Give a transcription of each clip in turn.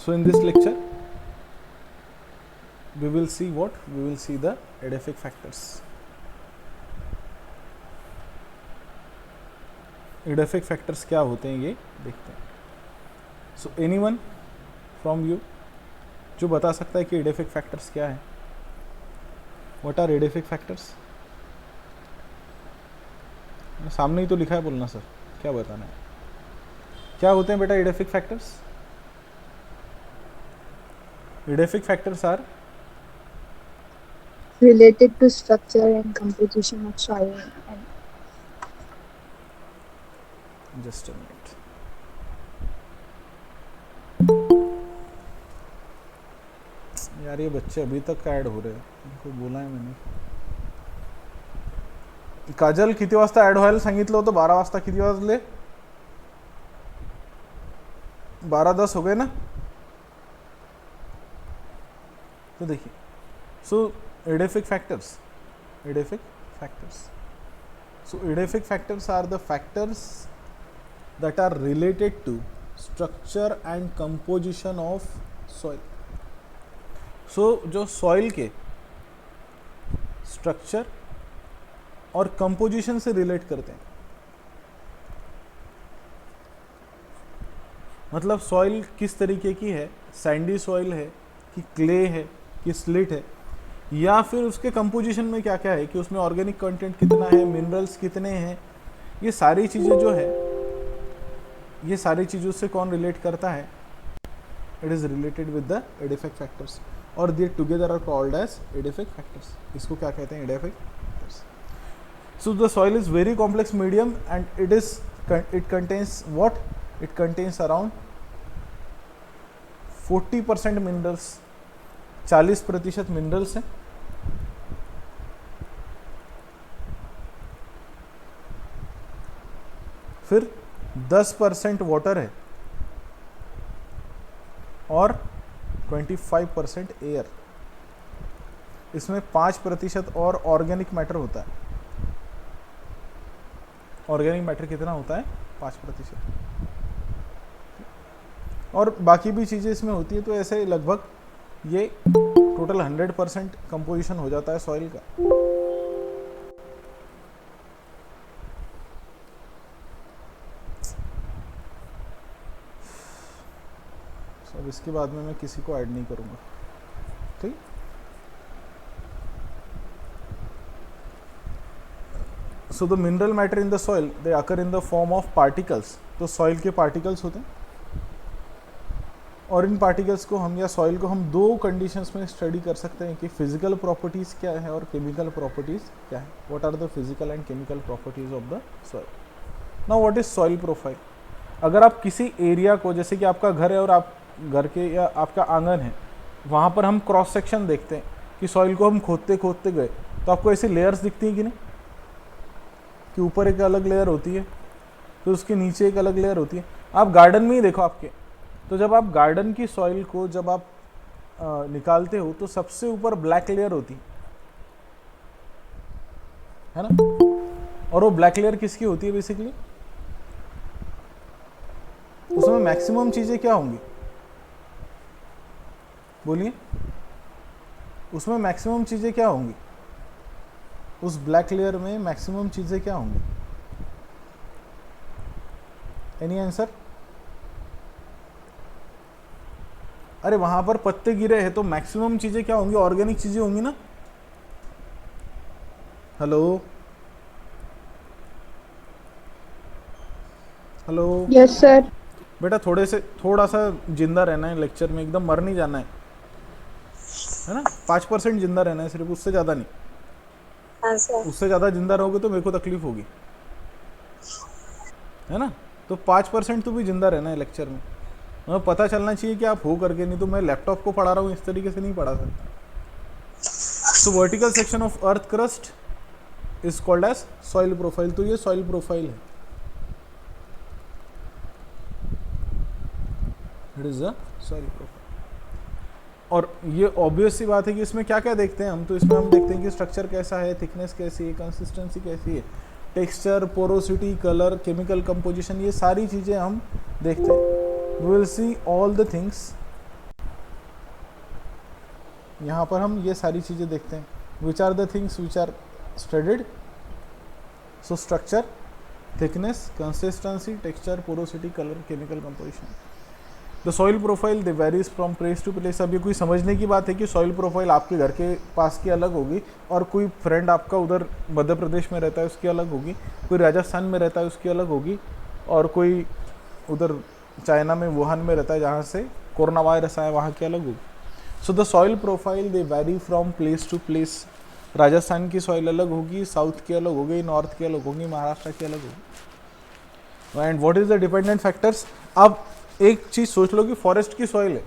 So in this lecture we will see what? We will see the edaphic factors. Edaphic factors क्या होते हैं ये देखते हैं. So anyone from you जो बता सकता है कि edaphic factors क्या है? What are edaphic factors? सामने ही तो लिखा है, बोलना सर क्या बताना है. क्या होते हैं बेटा edaphic factors? Edaphic factors are related to structure and composition of soil and just a minute. यार ये बच्चे अभी तक ऐड हो रहे हैं, इनको बोला है मैंने. काजल किती वाजता ऍड व्हायला सांगितलं होतं? 12 वाजता. किती वाजले? 12:10 हो गए ना. तो देखिए, सो edaphic factors. So edaphic factors are the factors that are related to structure and composition of soil. So जो soil के structure और कंपोजिशन से रिलेट करते हैं. मतलब सॉइल किस तरीके की है, सैंडी सॉइल है कि क्ले है कि स्लिट है, या फिर उसके कंपोजिशन में क्या क्या है कि उसमें ऑर्गेनिक कंटेंट कितना है, मिनरल्स कितने हैं. ये सारी चीज़ें जो है, ये सारी चीज़ों से कौन रिलेट करता है? It is related with the edaphic factors, और they together are called as edaphic factors. इसको क्या कहते हैं? Edaphic. So the soil is very complex medium and it contains what? It contains around 40% minerals. 40% minerals हैं. फिर 10% water है और 25% air. इसमें 5% और ऑर्गेनिक मैटर होता है. ऑर्गेनिक मैटर कितना होता है? 5%. और बाकी भी चीज़ें इसमें होती है. तो ऐसे लगभग ये टोटल 100% कंपोजिशन हो जाता है सॉइल का. अब इसके बाद में मैं किसी को ऐड नहीं करूँगा. ठीक. So the mineral matter in the soil, they occur in the form of particles. तो सॉइल के पार्टिकल्स होते हैं, और इन पार्टिकल्स को हम या सॉइल को हम दो कंडीशंस में स्टडी कर सकते हैं कि फिजिकल प्रॉपर्टीज़ क्या है और केमिकल प्रॉपर्टीज़ क्या है. What are the physical and chemical properties of the soil. Now what is soil profile. अगर आप किसी एरिया को, जैसे कि आपका घर है और आप घर के या आपका आंगन है, वहाँ पर हम क्रॉस सेक्शन देखते हैं कि सॉइल को हम खोदते खोदते गए तो आपको ऐसी लेयर्स दिखती हैं कि नहीं, कि ऊपर एक अलग लेयर होती है, फिर उसके नीचे एक अलग लेयर होती है. आप गार्डन में ही देखो आपके, तो जब आप गार्डन की सॉइल को जब आप निकालते हो तो सबसे ऊपर ब्लैक लेयर होती है ना. और वो ब्लैक लेयर किसकी होती है बेसिकली? उसमें मैक्सिमम चीजें क्या होंगी? बोलिए, उसमें मैक्सिमम चीजें क्या होंगी? उस ब्लैक लेयर में मैक्सिमम चीजें क्या होंगी? Any answer? अरे वहां पर पत्ते गिरे हैं तो मैक्सिमम चीजें क्या होंगी? ऑर्गेनिक चीजें होंगी ना. Hello hello. Yes sir. बेटा थोड़ा सा जिंदा रहना है लेक्चर में, एकदम मर नहीं जाना है ना. 5% जिंदा रहना है सिर्फ, उससे ज्यादा नहीं. हाँ सर. उससे ज्यादा जिंदा रहोगे तो मेरे को तकलीफ होगी, है ना. तो 5% तो भी जिंदा रहना है लेक्चर में. हमें पता चलना चाहिए कि आप हो करके, नहीं तो मैं लैपटॉप को पढ़ा रहा हूँ इस तरीके से नहीं पढ़ा सकता. So vertical section of earth crust is called as soil profile. तो ये सॉइल प्रोफाइल है. It is a soil profile. और ये ऑब्वियस सी बात है कि इसमें क्या क्या देखते हैं हम. तो इसमें हम देखते हैं कि स्ट्रक्चर कैसा है, थिकनेस कैसी है, कंसिस्टेंसी कैसी है, texture, porosity, colour, chemical composition, ये सारी चीज़ें हम देखते हैं. We will see all the things यहाँ पर हम ये सारी चीज़ें देखते हैं, which are the things which are studied. So structure, thickness, consistency, texture, porosity, colour, chemical composition. The soil profile they varies from place to place. अब ये कोई समझने की बात है कि सॉइल प्रोफाइल आपके घर के पास की अलग होगी और कोई फ्रेंड आपका उधर मध्य प्रदेश में रहता है उसकी अलग होगी, कोई राजस्थान में रहता है उसकी अलग होगी, और कोई उधर चाइना में वुहान में रहता है जहाँ से कोरोना वायरस आया वहाँ की अलग होगी. So the soil profile they vary from place to place. Rajasthan की सॉइल अलग होगी, साउथ की अलग होगी, नॉर्थ की अलग होगी, महाराष्ट्र की अलग होगी. And what is the dependent factors. अब एक चीज़ सोच लो कि फॉरेस्ट की सॉइल है,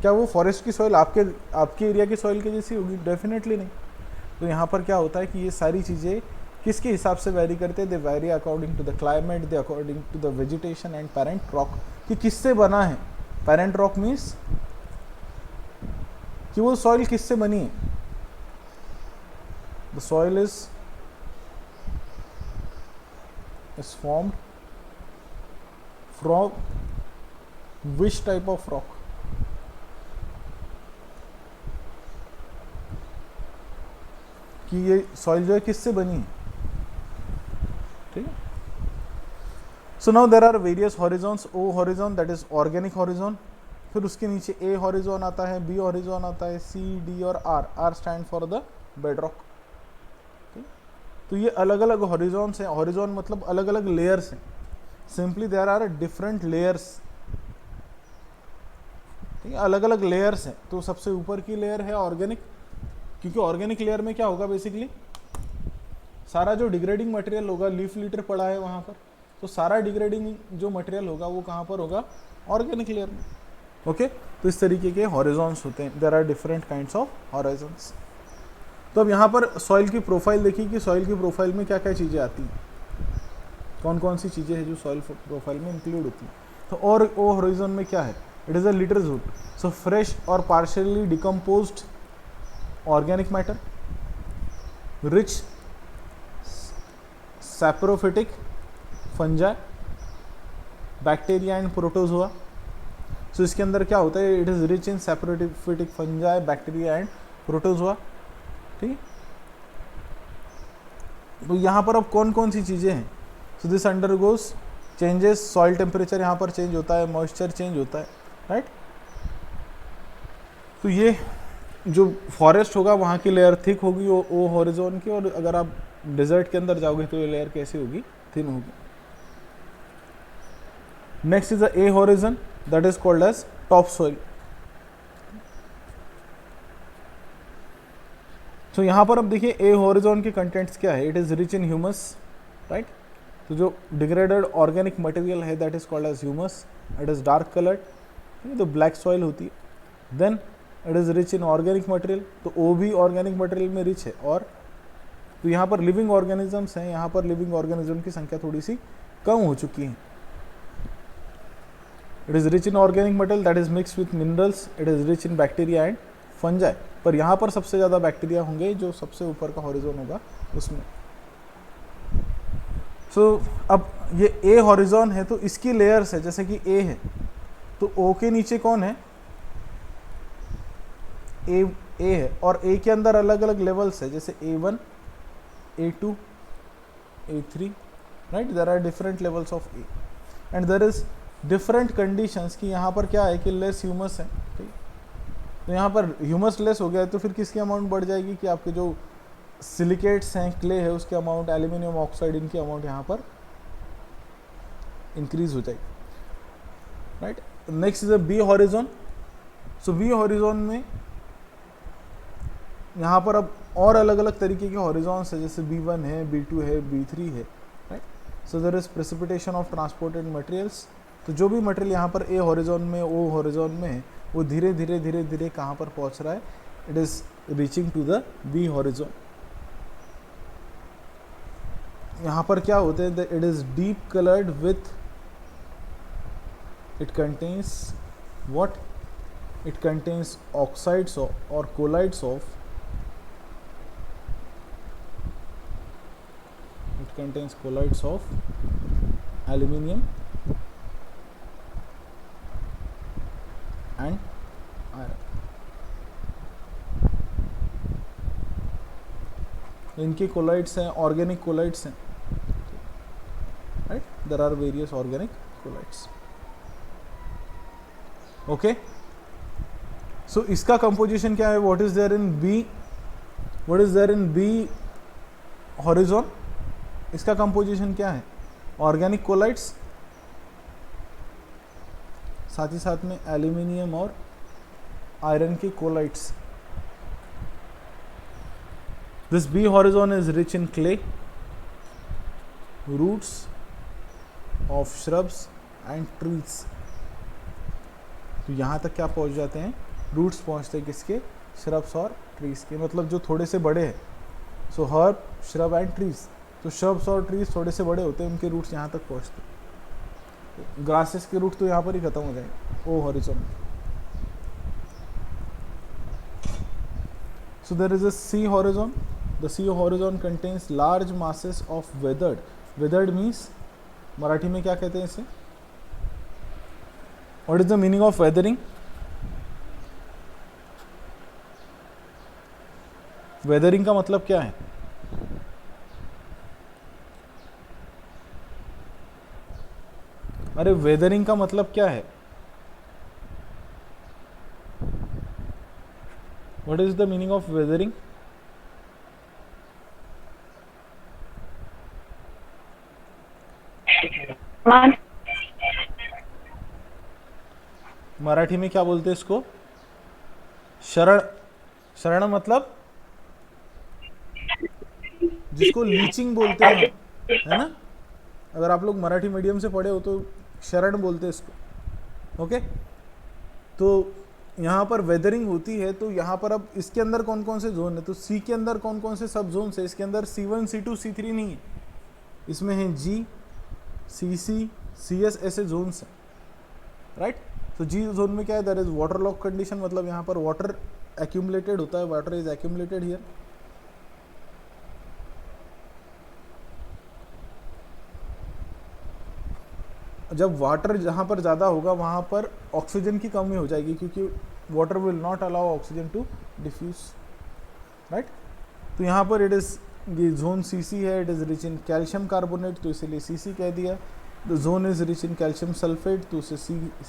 क्या वो फॉरेस्ट की सॉइल आपके एरिया की सॉइल की जैसी होगी? डेफिनेटली नहीं. तो यहाँ पर क्या होता है कि ये सारी चीज़ें किसके हिसाब से वैरी करते हैं? They vary according to the climate, they according to the vegetation and parent rock. कि किससे बना है? पेरेंट रॉक मीन्स कि वो सॉइल किससे बनी है. The soil is formed from which type of rock. कि ये सॉइल जो है किससे बनी है. ठीक है. So now there are various horizons. O horizon that is organic horizon, फिर उसके नीचे ए हॉरिजॉन आता है, बी हॉरिजॉन आता है, सी, डी और R. R stand for the bed rock. तो ये अलग अलग हॉरिजॉन्स हैं. हॉरिजॉन मतलब अलग अलग लेयर्स हैं. Simply there are different layers. ठीक है, अलग अलग लेयर्स हैं. तो सबसे ऊपर की लेयर है ऑर्गेनिक, क्योंकि ऑर्गेनिक लेयर में क्या होगा बेसिकली सारा जो डिग्रेडिंग मटेरियल होगा, लीफ लिटर पड़ा है वहाँ पर, तो सारा डिग्रेडिंग जो मटेरियल होगा वो कहाँ पर होगा? ऑर्गेनिक लेयर में. ओके. तो इस तरीके के हॉरिजॉन्स होते हैं. There are different kinds of horizons. तो अब यहाँ पर सॉइल की प्रोफाइल देखिए कि सॉइल की प्रोफाइल में क्या क्या चीज़ें आती हैं, कौन कौन सी चीज़ें हैं जो सॉइल प्रोफाइल में इंक्लूड होती हैं. तो और ओ हॉरिजॉन में क्या है? It is a litter zone. So fresh or partially decomposed organic matter, rich saprophytic fungi, bacteria and protozoa. So इसके अंदर क्या होता है? It is rich in saprophytic fungi, bacteria and protozoa. ठीक. तो यहाँ पर अब कौन कौन सी चीज़ें हैं? So this undergoes changes. Soil temperature यहाँ पर चेंज होता है, moisture चेंज होता है, राइट. तो ये जो फॉरेस्ट होगा वहाँ की लेयर थिक होगी ओ हॉरिजॉन की, और अगर आप डेजर्ट के अंदर जाओगे तो ये लेयर कैसी होगी? थिन होगी. Next is a horizon that is called as top soil. तो यहाँ पर अब देखिए ए हॉरिजॉन के कंटेंट्स क्या है? It is rich in humus, right. तो जो डिग्रेडेड ऑर्गेनिक मटेरियल है that is called as humus. It is dark coloured, तो ब्लैक सॉइल होती है. Then it is rich in organic material, तो वो भी ऑर्गेनिक मटेरियल में रिच है. और तो यहाँ पर लिविंग ऑर्गेनिजम्स हैं, यहाँ पर लिविंग ऑर्गेनिज्म की संख्या थोड़ी सी कम हो चुकी है. It is rich in organic material that is mix with minerals. It is rich in bacteria and fungi. पर यहाँ पर सबसे ज़्यादा बैक्टीरिया होंगे जो सबसे ऊपर का हॉरिजॉन होगा उसमें. सो अब ये ए हॉरिजॉन है तो इसकी लेयर्स है, जैसे कि ए है तो ओ के नीचे कौन है? ए है, और ए के अंदर अलग अलग लेवल्स है, जैसे A1, A2, A3, right. There are different levels of A and there is different conditions कि यहाँ पर क्या है कि लेस ह्यूमस है. ठीक. तो यहाँ पर ह्यूमस लेस हो गया है तो फिर किसकी अमाउंट बढ़ जाएगी कि आपके जो सिलिकेट्स हैं, क्ले है, उसकी अमाउंट, एल्यूमिनियम ऑक्साइड, इनकी अमाउंट यहाँ पर इंक्रीज हो जाएगी, right. Next is a B horizon. So B horizon में यहाँ पर अब और अलग अलग तरीके के हॉरिजॉन्स है, जैसे B1 है, B2 है, B3 है, right. So there is precipitation of transported materials. तो जो भी मटेरियल यहाँ पर ए हॉरिजॉन में, ओ हॉरिजॉन में है, वो धीरे धीरे धीरे धीरे कहाँ पर पहुँच रहा है? It is reaching to the B horizon. यहाँ पर क्या होते हैं? It is deep coloured with, it contains what? It contains oxides or colloids of, it contains colloids of aluminium and iron. इनके कोलाइड्स हैं, ऑर्गेनिक कोलाइड्स हैं, right, there are various organic colloids. Okay, so इसका composition क्या है, what is there in B, what is there in B horizon, इसका composition क्या है, organic collides, साथ ही साथ में एल्यूमिनियम और आयरन के colloids. This B horizon is rich in clay, roots of shrubs and trees. तो यहाँ तक क्या पहुँच जाते हैं, रूट्स पहुँचते हैं किसके, श्रब्स और ट्रीज के, मतलब जो थोड़े से बड़े हैं. सो हर्ब, श्रब एंड ट्रीज, तो श्रब्स और ट्रीज थोड़े से बड़े होते हैं, उनके रूट्स यहाँ तक पहुँचते हैं. ग्रासेस के रूट तो यहाँ पर ही खत्म हो जाएंगे, O horizon. So there is a C horizon. The C horizon contains large masses of weathered. Weathered means Marathi में क्या कहते हैं इसे, what is the meaning of weathering, weathering का मतलब क्या है, अरे वेदरिंग का मतलब क्या है, what is the meaning of weathering. Marathi में क्या बोलते हैं इसको, शरण. शरण मतलब जिसको लीचिंग बोलते हैं, है ना, अगर आप लोग मराठी मीडियम से पढ़े हो तो शरण बोलते हैं इसको. ओके, तो यहाँ पर वेदरिंग होती है. तो यहाँ पर अब इसके अंदर कौन कौन से जोन है, तो सी के अंदर कौन कौन से सब जोन है, इसके अंदर C1, C2, C3 नहीं है, इसमें है G, CC, CS ऐसे जोन्स हैं, राइट. तो जी जोन में क्या है, there is water log condition, मतलब यहाँ पर वाटर एक्यूमुलेटेड होता है, वाटर इज एक्यूमुलेटेड हियर. जब वाटर जहाँ पर ज़्यादा होगा वहाँ पर ऑक्सीजन की कमी हो जाएगी, क्योंकि water will not allow oxygen to diffuse, right. तो यहाँ पर इट इज़, ये जोन CC है, it is rich in calcium carbonate, तो इसीलिए CC कह दिया. The zone is rich in calcium sulphate, तो उसे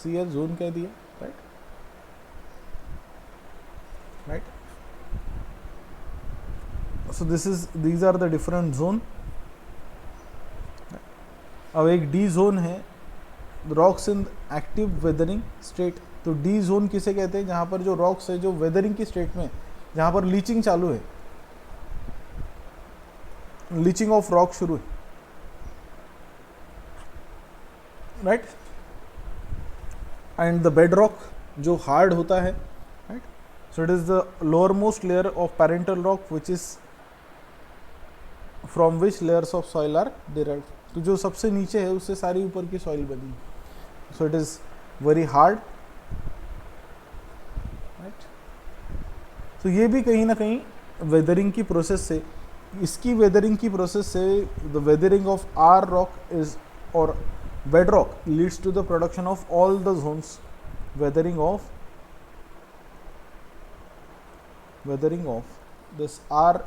CL जोन कह दिया, right, right. So these are the different zone. अब एक डी जोन है, rocks in active weathering state. तो डी जोन किसे कहते हैं, जहाँ पर जो रॉक्स है जो वेदरिंग की स्टेट में, जहाँ पर लीचिंग चालू है, लीचिंग ऑफ रॉक शुरू है, right. And the bed rock जो हार्ड होता है, right. So it is the lowermost layer of parental rock which is from which layers of soil are derived. तो जो सबसे नीचे है उससे सारी ऊपर की सॉइल बनी है. सो it is very hard, right. तो ये भी कहीं ना कहीं वेदरिंग की प्रोसेस से, इसकी वेदरिंग की प्रोसेस से, the weathering of or rock is और bed rock leads to the production of all the zones. Weathering of this or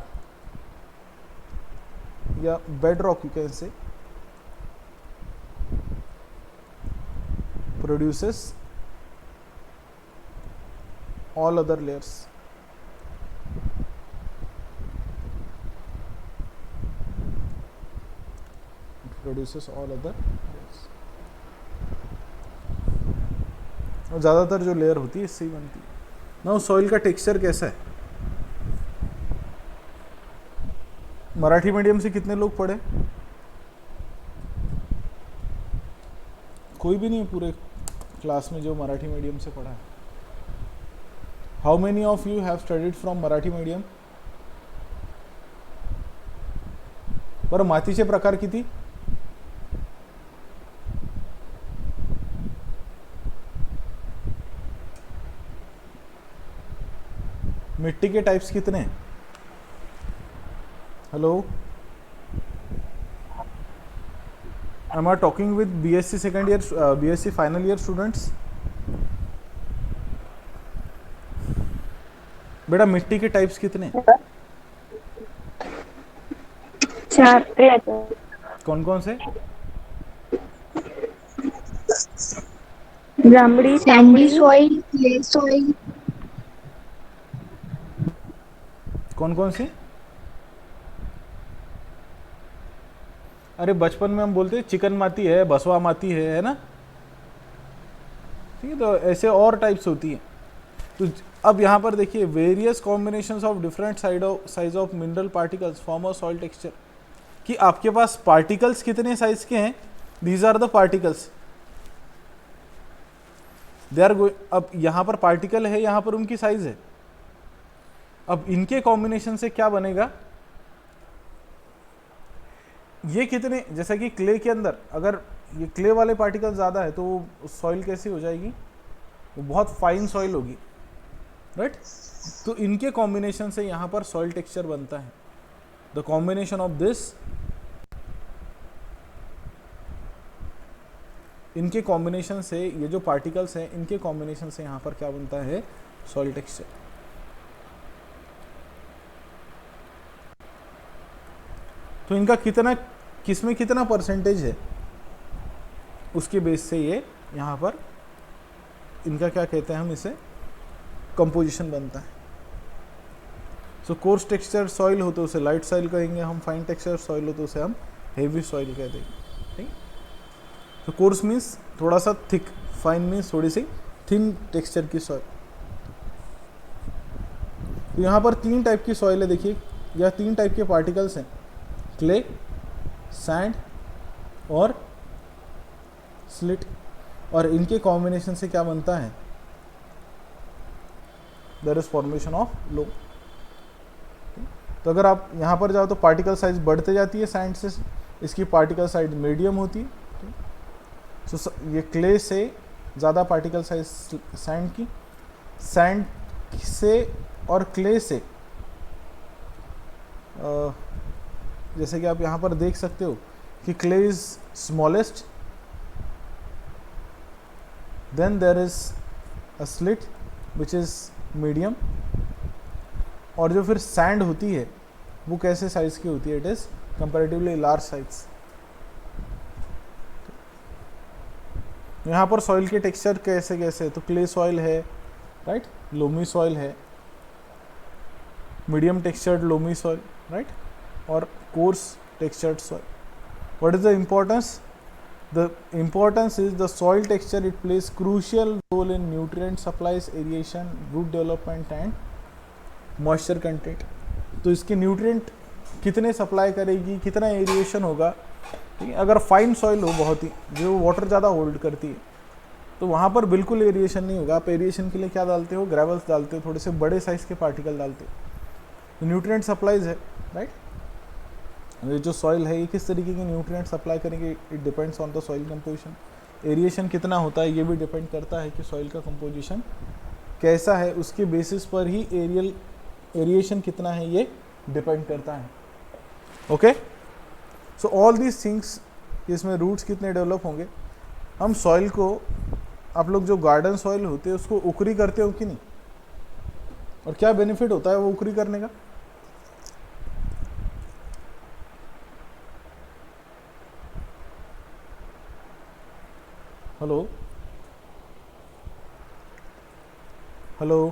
या bed rock, you can say, produces all other layers. It produces all other layers. और ज़्यादातर जो layer होती है इससे ही बनती है. नाउ सॉइल का टेक्सचर कैसा है, मराठी मीडियम से कितने लोग पढ़े, कोई भी नहीं है पूरे क्लास में जो मराठी मीडियम से पढ़ा है. How many of you have studied from Marathi medium. बरं, मातीचे प्रकार किती, मिट्टी के टाइप्स कितने हैं, hello. Am I talking with BSc second year, BSc final year students? बेटा मिट्टी के टाइप्स कितने, चार रहते हैं। कौन कौन से? Jamdi, Sandy soil, clay soil, कौन कौन सी? अरे बचपन में हम बोलते चिकन माती है, बसवा माती है ना? ठीक है, तो ऐसे और टाइप्स होती है। तो अब यहाँ पर देखिए, various combinations of different size of mineral particles form a soil texture, कि आपके पास पार्टिकल्स कितने साइज के हैं, these are the particles they are going. अब यहाँ पर पार्टिकल है, यहाँ पर उनकी साइज है। अब इनके कॉम्बिनेशन से क्या बनेगा, ये कितने, जैसा कि क्ले के अंदर अगर ये क्ले वाले पार्टिकल ज़्यादा है तो वो सॉइल कैसी हो जाएगी, वो बहुत फाइन सॉइल होगी, राइट? तो इनके कॉम्बिनेशन से यहाँ पर सॉइल टेक्सचर बनता है। द कॉम्बिनेशन ऑफ दिस, इनके कॉम्बिनेशन से, ये जो पार्टिकल्स हैं इनके कॉम्बिनेशन से यहाँ पर क्या बनता है, सॉइल टेक्सचर। तो इनका कितना, किसमें कितना परसेंटेज है, उसके बेस से ये यहाँ पर इनका क्या कहते हैं हम इसे, कंपोजिशन बनता है। सो कोर्स टेक्सचर सॉइल हो तो उसे लाइट सॉइल कहेंगे हम, फाइन टेक्सचर सॉइल हो तो उसे हम हेवी सॉइल कह देंगे, ठीक। तो कोर्स मीन्स थोड़ा सा थिक, फाइन मीन्स थोड़ी सी थिन टेक्सचर की सॉइल। तो यहाँ पर 3 टाइप की सॉइल है, देखिए, या 3 टाइप के पार्टिकल्स हैं, क्ले, सैंड और स्लिट, और इनके कॉम्बिनेशन से क्या बनता है, देयर इज फॉर्मेशन ऑफ लोम। तो अगर आप यहाँ पर जाओ तो पार्टिकल साइज बढ़ते जाती है सैंड से, इसकी पार्टिकल साइज मीडियम होती है। सो ये क्ले से ज़्यादा पार्टिकल साइज सैंड की, सैंड से और क्ले से जैसे कि आप यहाँ पर देख सकते हो कि clay is smallest, then there is a silt which is medium, और जो फिर सैंड होती है वो कैसे साइज की होती है, it is comparatively large size. यहाँ पर सॉइल के टेक्सचर कैसे कैसे, तो क्ले सॉइल है, राइट, लोमी सॉइल है, medium textured loamy soil, right, और coarse textured soil. What is the importance? The importance is the soil texture, it plays crucial role in nutrient supplies, aeration, root development and moisture content। तो इसके nutrient कितने supply करेगी, कितना aeration होगा, ठीक है। अगर फाइन सॉइल हो बहुत ही, जो वाटर ज़्यादा होल्ड करती है, तो वहाँ पर बिल्कुल एरिएशन नहीं होगा। आप एरिएशन के लिए क्या डालते हो, ग्रेवल्स डालते हो, थोड़े से बड़े साइज़ के पार्टिकल डालते हो। तो न्यूट्रिएंट सप्लाईज है, राइट। ये जो सॉइल है ये किस तरीके के न्यूट्रिएंट सप्लाई करेंगे, it depends on the soil composition. Aeration कितना होता है ये भी डिपेंड करता है कि सॉइल का कंपोजिशन कैसा है, उसके बेसिस पर ही एरिएशन कितना है ये डिपेंड करता है। Okay, so all these things, इसमें रूट्स कितने डेवलप होंगे। हम सॉइल को, आप लोग जो गार्डन सॉइल होते हैं उसको उकरी करते हो कि नहीं, और क्या बेनिफिट होता है वो उकरी करने का? हेलो हेलो,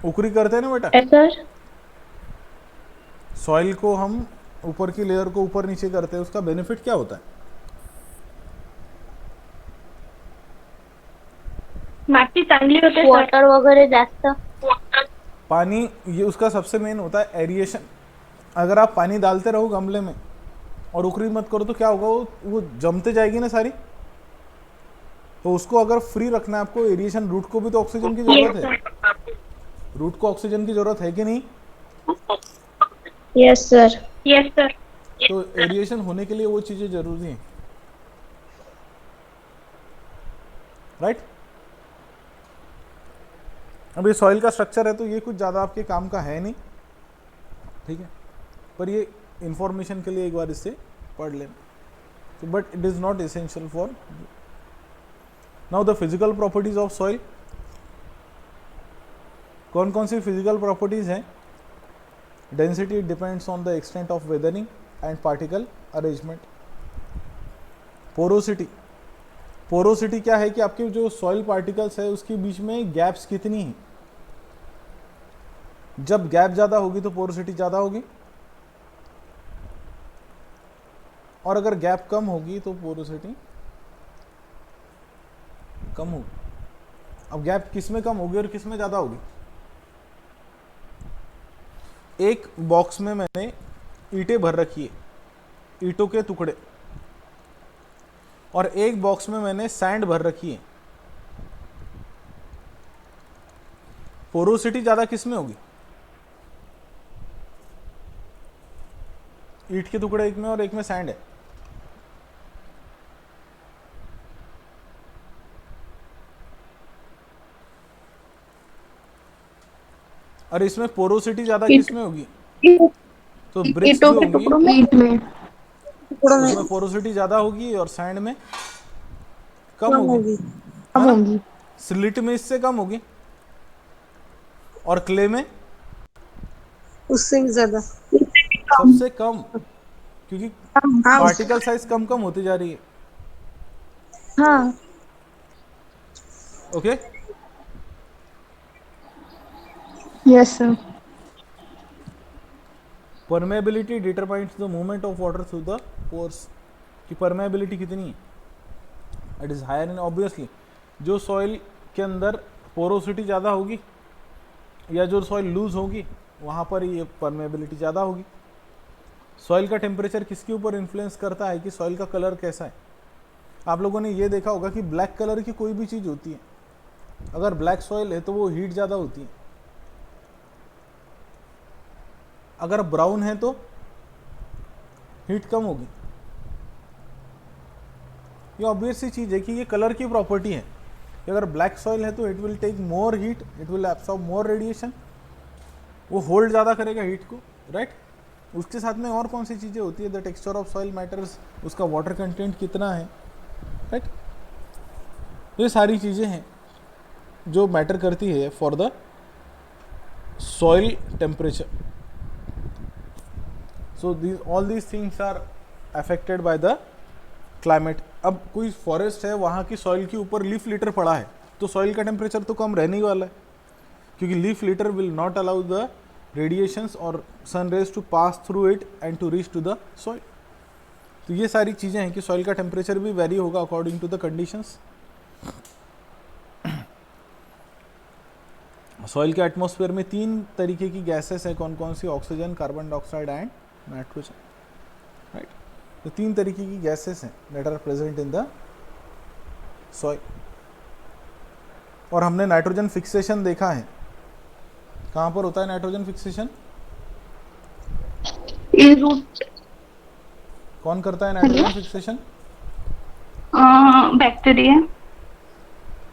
उकरी करते हैं ना बेटा? सर, सॉइल को हम ऊपर की लेयर को ऊपर नीचे करते हैं, उसका बेनिफिट क्या होता है? माती चांगली होते, वॉटर वगैरह जास्त, पानी, ये उसका सबसे मेन होता है एरिएशन। अगर आप पानी डालते रहो गमले में और उकरी मत करो तो क्या होगा, वो जमते जाएगी ना सारी। तो उसको अगर फ्री रखना है आपको, एरिएशन, रूट को भी तो ऑक्सीजन की जरूरत है, रूट को ऑक्सीजन की जरूरत है कि नहीं? Yes sir, yes sir. तो एरिएशन होने के लिए वो चीजें जरूरी हैं, राइट। अब ये सॉइल का स्ट्रक्चर है तो ये कुछ ज़्यादा आपके काम का है नहीं, ठीक है, पर ये इंफॉर्मेशन के लिए एक बार इससे पढ़ लेना। तो but it is not essential for. Now the physical properties of soil, कौन कौन सी फिजिकल प्रॉपर्टीज हैं? Density depends on the extent of weathering and particle arrangement. Porosity, porosity क्या है कि आपके जो सॉइल पार्टिकल्स है उसके बीच में गैप्स कितनी है. जब गैप ज़्यादा होगी तो पोरोसिटी ज़्यादा होगी, और अगर गैप कम होगी तो पोरोसिटी कम होगी. अब गैप किस में कम होगी और किस में ज़्यादा होगी? एक बॉक्स में मैंने ईंटें भर रखी है, ईंटों के टुकड़े, और एक बॉक्स में मैंने सैंड भर रखी है. पोरोसिटी ज़्यादा किस में होगी? ईंट के टुकड़े एक में और एक में सैंड है. और इसमें पोरोसिटी ज्यादा किस में होगी? तो ब्रिक्स जो होंगी ईंट में उसमें पोरोसिटी ज्यादा होगी और सैंड में कम होगी, कम है ना? होगी। स्लिट में इससे कम होगी, और क्ले में उससे भी ज्यादा, सबसे कम, क्योंकि हाँ पार्टिकल साइज कम कम होती जा रही है. हाँ okay. Yes sir. Permeability determines the movement of water through the pores. की परमेबिलिटी कितनी है? It is higher in, obviously जो सॉइल के अंदर पोरोसिटी ज़्यादा होगी या जो सॉइल लूज होगी वहाँ पर ये परमेबिलिटी ज़्यादा होगी. सॉइल का टेम्परेचर किसके ऊपर इन्फ्लुएंस करता है कि सॉइल का कलर कैसा है? आप लोगों ने ये देखा होगा कि ब्लैक कलर की कोई भी चीज़ होती है, अगर ब्लैक सॉइल है तो वो हीट ज़्यादा होती है, अगर ब्राउन है तो हीट कम होगी. ये ऑब्वियस सी चीज़ है कि ये कलर की प्रॉपर्टी है कि अगर ब्लैक सॉइल है तो it will take more heat, it will absorb more radiation, वो होल्ड ज़्यादा करेगा हीट को, राइट. उसके साथ में और कौन सी चीज़ें होती है? The texture of soil matters, उसका वाटर कंटेंट कितना है, राइट. ये सारी चीज़ें हैं जो मैटर करती है for the soil temperature. So all these things are affected by the climate. अब कोई फॉरेस्ट है, वहाँ की सॉइल के ऊपर लीफ लिटर पड़ा है तो सॉइल का टेम्परेचर तो कम रहने ही वाला है, क्योंकि leaf litter will not allow the radiations और sun rays to pass through it and to reach to the soil. तो ये सारी चीज़ें हैं कि सॉइल का टेम्परेचर भी वेरी होगा according to the conditions. Soil के एटमॉस्फेयर में 3 तरीके की गैसेस हैं. कौन कौन सी? Oxygen, carbon dioxide and nitrogen, right. तो 3 तरीके की गैसेस हैं that are present in the soil. और हमने नाइट्रोजन फिक्सेशन देखा है. कहाँ पर होता है नाइट्रोजन फिक्सेशन? रूट कौन करता है नाइट्रोजन फिक्सेशन? बैक्टीरिया,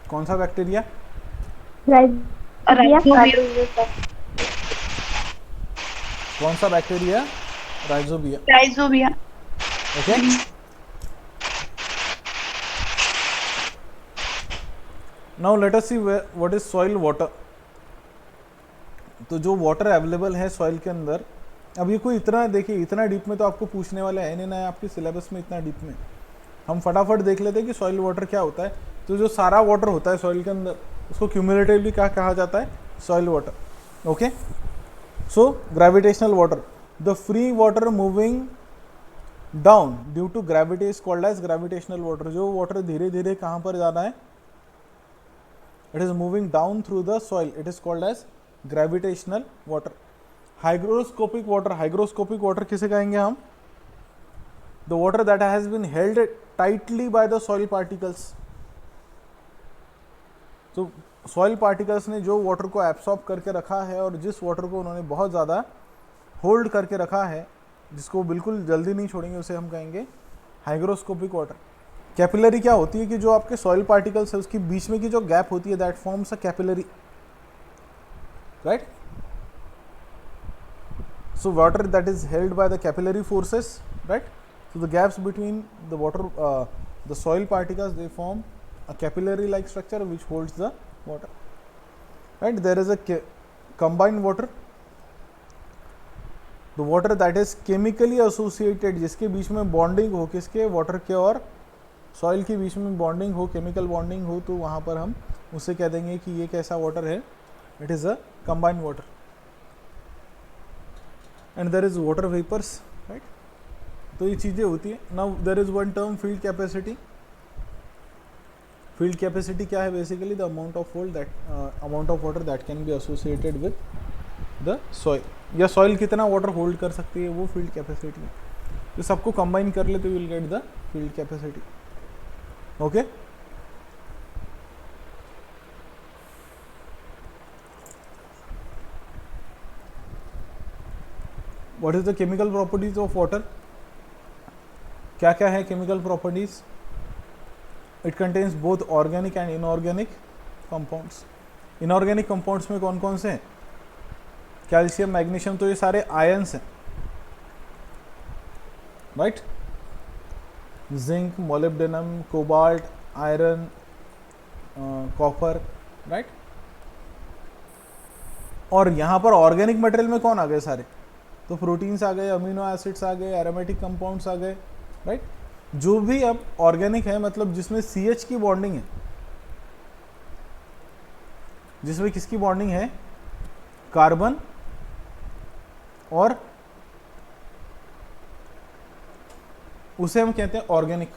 कौन सा बैक्टीरिया? कौन सा bacteria? Rhizobia. Rhizobia. Okay. Now let us see what is soil water. तो जो वाटर अवेलेबल है सॉइल के अंदर, अब ये कोई इतना, देखिए इतना डीप में तो आपको पूछने वाला है नहीं ना आपके सिलेबस में, इतना डीप में हम फटाफट देख लेते हैं कि सॉइल वाटर क्या होता है. तो जो सारा वाटर होता है सॉइल के अंदर उसको क्यूमुलेटिवली क्या कहा जाता है? Soil water. Okay. So gravitational water, the free water moving down due to gravity is called as gravitational water. जो वाटर धीरे धीरे कहाँ पर जाना है? It is moving down through the soil, it is called as gravitational water. Hygroscopic water, hygroscopic water किसे कहेंगे हम? The water that has been held tightly by the soil particles. तो सॉइल पार्टिकल्स ने जो वाटर को absorb करके रखा है और जिस वाटर को उन्होंने बहुत ज़्यादा होल्ड करके रखा है, जिसको बिल्कुल जल्दी नहीं छोड़ेंगे, उसे हम कहेंगे हाइग्रोस्कोपिक वाटर. कैपिलरी क्या होती है कि जो आपके सॉइल पार्टिकल्स है उसके बीच में की जो गैप होती है that forms a capillary, right. So water that is held by the capillary forces, right? So the gaps between the water, the soil particles, they form a capillary like structure which holds the water, right? There is a combined water. The water that is chemically associated, जिसके बीच में bonding हो, किसके, water के और soil के बीच में bonding हो, chemical bonding हो, तो वहाँ पर हम उसे कह देंगे कि ये कैसा वाटर है, it is a combined water. And there is water vapours, right. तो ये चीज़ें होती है. Now there is one term field capacity. Field capacity क्या है, basically the amount of water that can be associated with the soil, या soil कितना water hold कर सकती है, वो फील्ड कैपेसिटी है. तो सबको कंबाइन कर लेते will get the field capacity. Okay. What is the chemical properties of water. क्या क्या है chemical properties. It contains both organic and inorganic compounds. Inorganic compounds में कौन कौन से हैं, कैल्शियम, मैग्नीशियम, तो ये सारे आयंस हैं, right. Zinc, molybdenum, cobalt, iron, copper, right. और यहाँ पर ऑर्गेनिक मटेरियल में कौन आ गए सारे, तो प्रोटीन्स आ गए, अमीनो एसिड्स आ गए, एरोमेटिक कंपाउंड्स आ गए, राइट. जो भी अब ऑर्गेनिक है, मतलब जिसमें CH की बॉन्डिंग है, जिसमें किसकी बॉन्डिंग है, कार्बन और, उसे हम कहते हैं ऑर्गेनिक.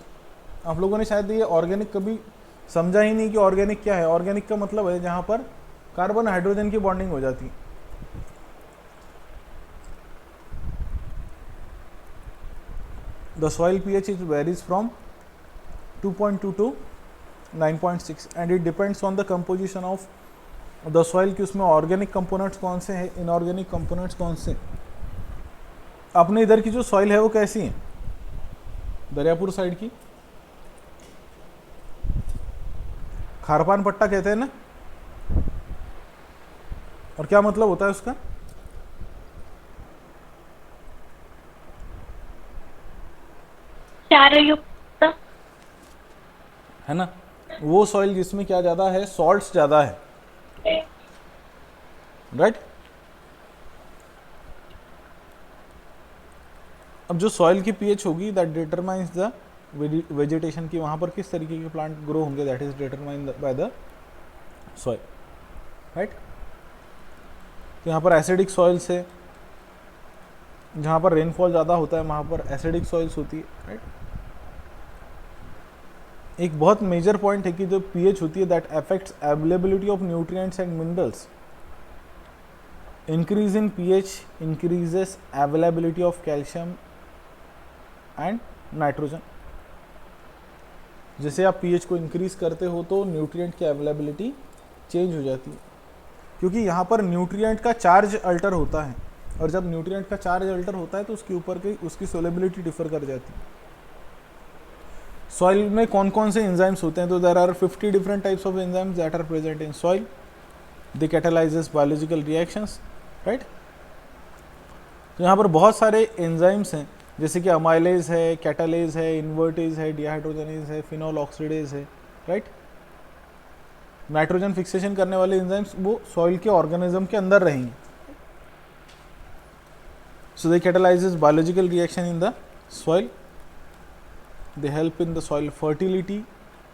आप लोगों ने शायद ये ऑर्गेनिक कभी समझा ही नहीं कि ऑर्गेनिक क्या है. ऑर्गेनिक का मतलब है जहां पर कार्बन हाइड्रोजन की बॉन्डिंग हो जाती है. The soil pH is varies from 2.2 to 9.6 and it depends on the composition of the soil कि उसमें ऑर्गेनिक कंपोनेंट्स कौन से हैं, इनऑर्गेनिक कंपोनेंट्स कौन से. अपने इधर की जो सॉइल है वो कैसी है, दरियापुर साइड की, खारपान पट्टा कहते हैं ना, और क्या मतलब होता है उसका, क्षारयुक्त, है ना. वो सॉइल जिसमें क्या ज्यादा है, सॉल्ट्स ज्यादा है, राइट. अब जो सॉइल की pH होगी दैट डिटरमाइंस द वेजिटेशन की, वहां पर किस तरीके के प्लांट ग्रो होंगे, that is determined by the soil, right. तो यहाँ पर एसिडिक सॉइल्स है, जहाँ पर रेनफॉल ज़्यादा होता है वहाँ पर एसिडिक सॉइल्स होती है, राइट. एक बहुत मेजर पॉइंट है कि जो pH होती है that affects availability of nutrients and minerals. Increase in pH increases availability of calcium and nitrogen. जैसे आप pH को इंक्रीज करते हो तो न्यूट्रिएंट की अवेलेबिलिटी चेंज हो जाती है, क्योंकि यहाँ पर न्यूट्रिएंट का चार्ज अल्टर होता है, और जब न्यूट्रिएंट का चार्ज अल्टर होता है तो उसके ऊपर की उसकी सोलेबिलिटी डिफर कर जाती है. सॉइल में कौन कौन से एंजाइम्स होते हैं, तो there are 50 different types of enzymes that are present in soil. They catalyses biological reactions, right. तो यहाँ पर बहुत सारे एंजाइम्स हैं, जैसे कि अमाइलेज है, कैटालेज है, इन्वर्टेज है, डिहाइड्रोजनेज है, फिनॉल ऑक्सीडेज है, राइट. नाइट्रोजन फिक्सेशन करने वाले एंजाइम्स वो सॉइल के ऑर्गेनिज्म के अंदर रहेंगे. So they catalyzes biological reaction in the soil. They help in the soil fertility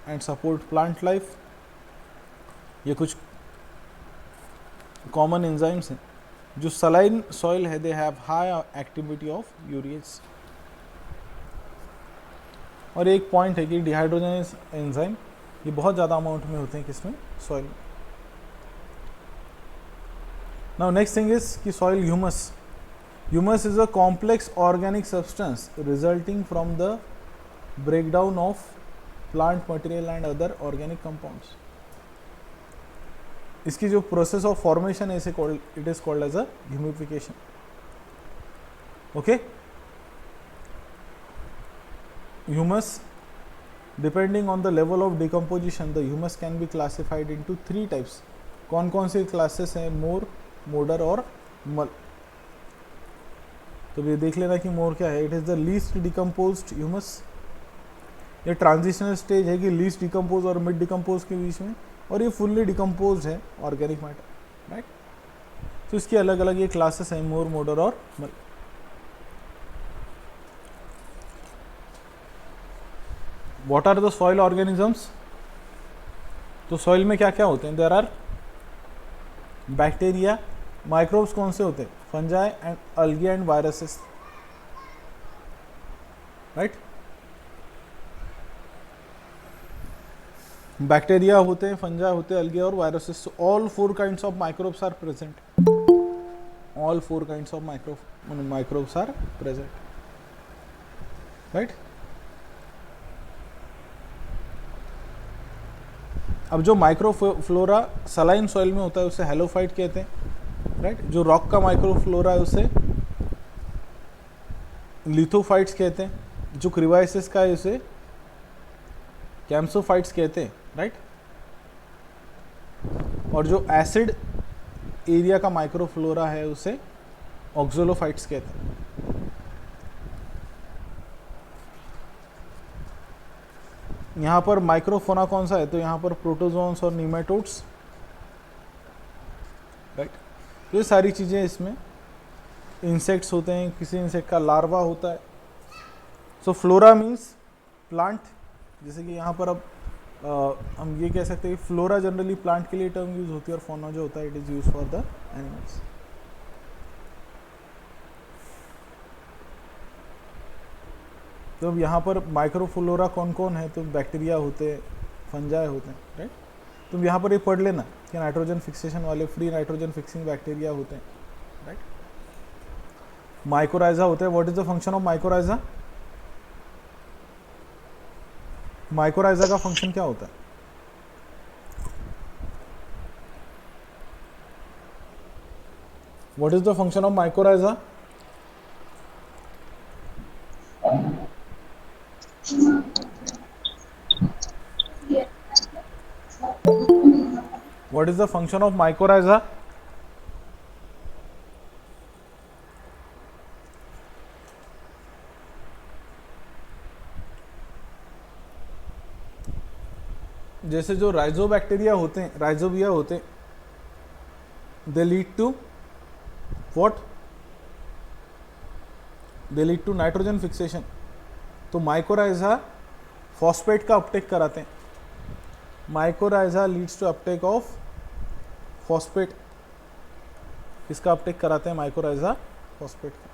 and support plant life. ये कुछ common enzymes हैं. जो saline soil है, they have high activity of urease. और एक पॉइंट है कि डिहाइड्रोजनेज एंजाइम ये बहुत ज़्यादा अमाउंट में होते हैं किसमें, soil. Now next thing is कि soil humus. Humus is a complex organic substance resulting from the breakdown of plant material and other organic compounds. इसकी जो process of formation है, it is called as a humification. Okay? Humus, depending on the level of decomposition, the humus can be classified into 3 types. कौन कौन से classes हैं, मोर, moder और मल. तो ये देख लेना कि मोर क्या है. It is the least decomposed humus. ये ट्रांजिशनल स्टेज है कि लीस्ट डिकम्पोज और मिड डिकम्पोज के बीच में, और ये फुल्ली डिकम्पोज है ऑर्गेनिक मैटर, राइट. तो इसकी अलग अलग ये क्लासेस हैं, मोर, मोडर और mull. What are the soil organisms? तो सॉइल में क्या क्या होते हैं? देयर आर बैक्टीरिया, माइक्रोब्स कौन से होते हैं? Fungi and algae and viruses, right? Bacteria होते हैं, फंजाई होते हैं, अल्गी और viruses. All 4 kinds of microbes are present. All 4 kinds of microbes are present, right? अब जो माइक्रोफ्लोरा सलाइन सॉइल में होता है उसे हेलोफाइट कहते हैं, राइट? जो रॉक का माइक्रोफ्लोरा है उसे लिथोफाइट्स कहते हैं. जो क्रिवाइसिस का है उसे कैम्सोफाइट्स कहते हैं, राइट? और जो एसिड एरिया का माइक्रोफ्लोरा है उसे ऑक्सोलोफाइट्स कहते हैं. यहाँ पर माइक्रोफोना कौन सा है? तो यहाँ पर प्रोटोजोन्स और नीमेटोड्स, राइट? तो ये सारी चीज़ें इसमें. इंसेक्ट्स होते हैं, किसी इंसेक्ट का लार्वा होता है. सो फ्लोरा मीन्स प्लांट. जैसे कि यहाँ पर अब हम ये कह सकते हैं कि फ्लोरा जनरली प्लांट के लिए टर्म यूज होती है, और फोना जो होता है it is use for the animals. तो अब यहाँ पर माइक्रोफ्लोरा कौन कौन है? तो बैक्टीरिया होते हैं, फंजाई होते हैं, राइट? तुम यहाँ पर ये पढ़ लेना कि नाइट्रोजन फिक्सेशन वाले फ्री नाइट्रोजन फिक्सिंग बैक्टीरिया होते हैं, राइट? माइकोराइजा होते हैं. What is the function of mycorrhiza? Mycorrhiza का फंक्शन क्या होता है? What is the function of mycorrhiza? What is the function of mycorrhiza? जैसे जो राइजोबैक्टीरिया होते हैं, राइजोबिया होते हैं, they lead to what? They lead to nitrogen fixation. तो माइकोराइजा फॉस्फेट का अपटेक कराते हैं. Mycorrhiza leads to uptake of phosphate. किसका अपटेक कराते हैं? माइकोराइजा फॉस्फेट का.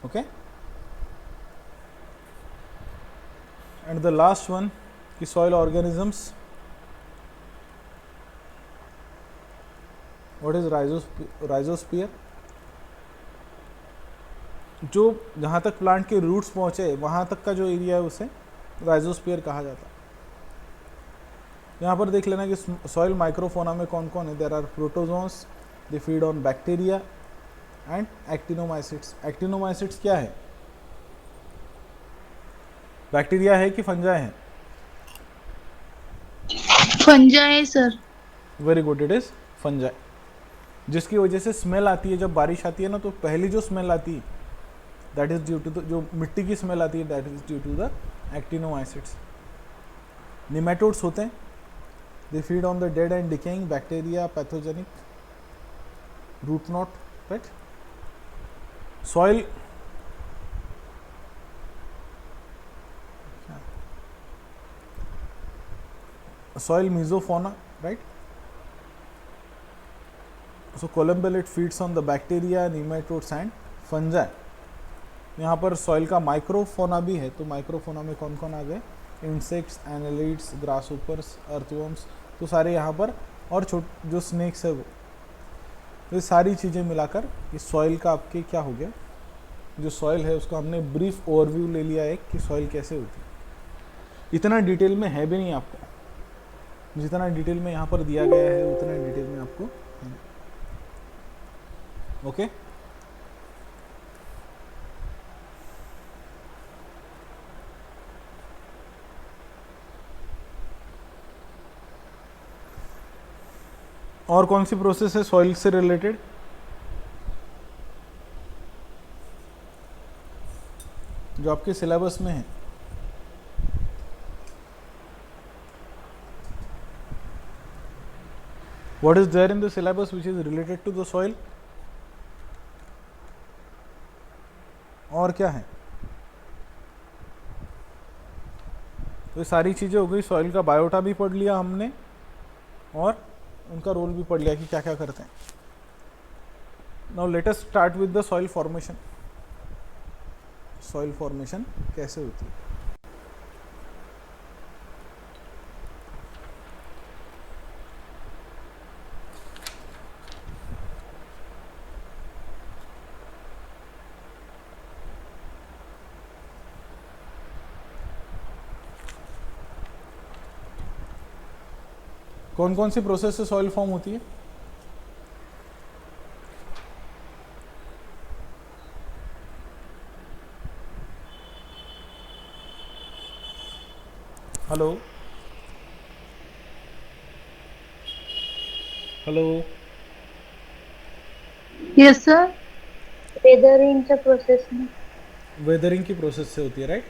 Okay. And the last one की soil organisms. What is rhizosphere? जो जहाँ तक प्लांट के रूट्स पहुँचे वहाँ तक का जो एरिया है उसे राइजोस्फीयर कहा जाता है. यहाँ पर देख लेना कि सॉइल माइक्रोफोना में कौन कौन है. There are protozoans, they feed on bacteria and actinomycetes. Actinomycetes क्या है? बैक्टीरिया है कि फंजाई है? Fungi sir. Very good, it is fungi. जिसकी वजह से स्मेल आती है जब बारिश आती है ना, तो पहली जो स्मेल आती है that is due to the, जो मिट्टी की स्मेल आती है that is due to the actinomycetes. Nematodes होते हैं, they feed on the dead and decaying bacteria, pathogenic, root knot, right? Soil soil mesofauna, right? So columellate feeds on the bacteria, nematodes and fungi. यहाँ पर soil का microfauna भी है. तो microfauna में कौन कौन आ गए? Insects, annelids, grasshoppers, earthworms. तो सारे यहाँ पर, और जो स्नेक्स है वो. तो ये सारी चीज़ें मिलाकर इस सॉइल का आपके क्या हो गया? जो सॉइल है उसका हमने ब्रीफ ओवरव्यू ले लिया है कि सॉइल कैसे होती है. इतना डिटेल में है भी नहीं आपको, जितना डिटेल में यहाँ पर दिया गया है उतना डिटेल में आपको. ओके. और कौन सी प्रोसेस है सॉइल से रिलेटेड? जो आपके सिलेबस में है. What is there in the syllabus which is related to the soil? और क्या है? तो ये सारी चीज़ें हो गई, सॉइल का बायोटा भी पढ़ लिया हमने और उनका रोल भी पढ़ लिया कि क्या क्या करते हैं। Now let us start with the soil formation. Soil formation कैसे होती है? कौन कौन सी प्रोसेस से सॉइल फॉर्म होती है? Hello hello, Yes, sir. Weathering च्या process में वेदरिंग की प्रोसेस से होती है, right?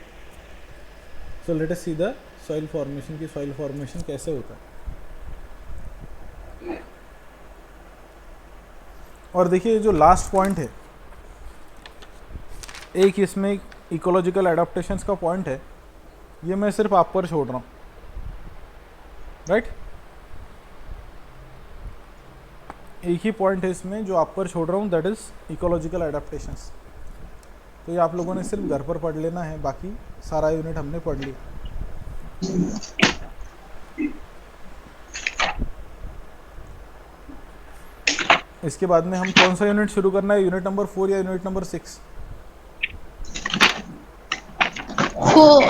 So let us see the soil formation की सॉइल फॉर्मेशन कैसे होता है। और देखिए जो लास्ट पॉइंट है, एक इसमें इकोलॉजिकल एडाप्टेशंस का पॉइंट है, ये मैं सिर्फ आप पर छोड़ रहा हूँ, राइट? एक ही पॉइंट है इसमें जो आप पर छोड़ रहा हूँ, दैट इज इकोलॉजिकल एडाप्टेशंस। तो ये आप लोगों ने सिर्फ घर पर पढ़ लेना है, बाकी सारा यूनिट हमने पढ़ लिया। इसके बाद में हम कौन सा यूनिट शुरू करना है, यूनिट नंबर 4 या यूनिट नंबर 6? 4.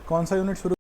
कौन सा यूनिट शुरू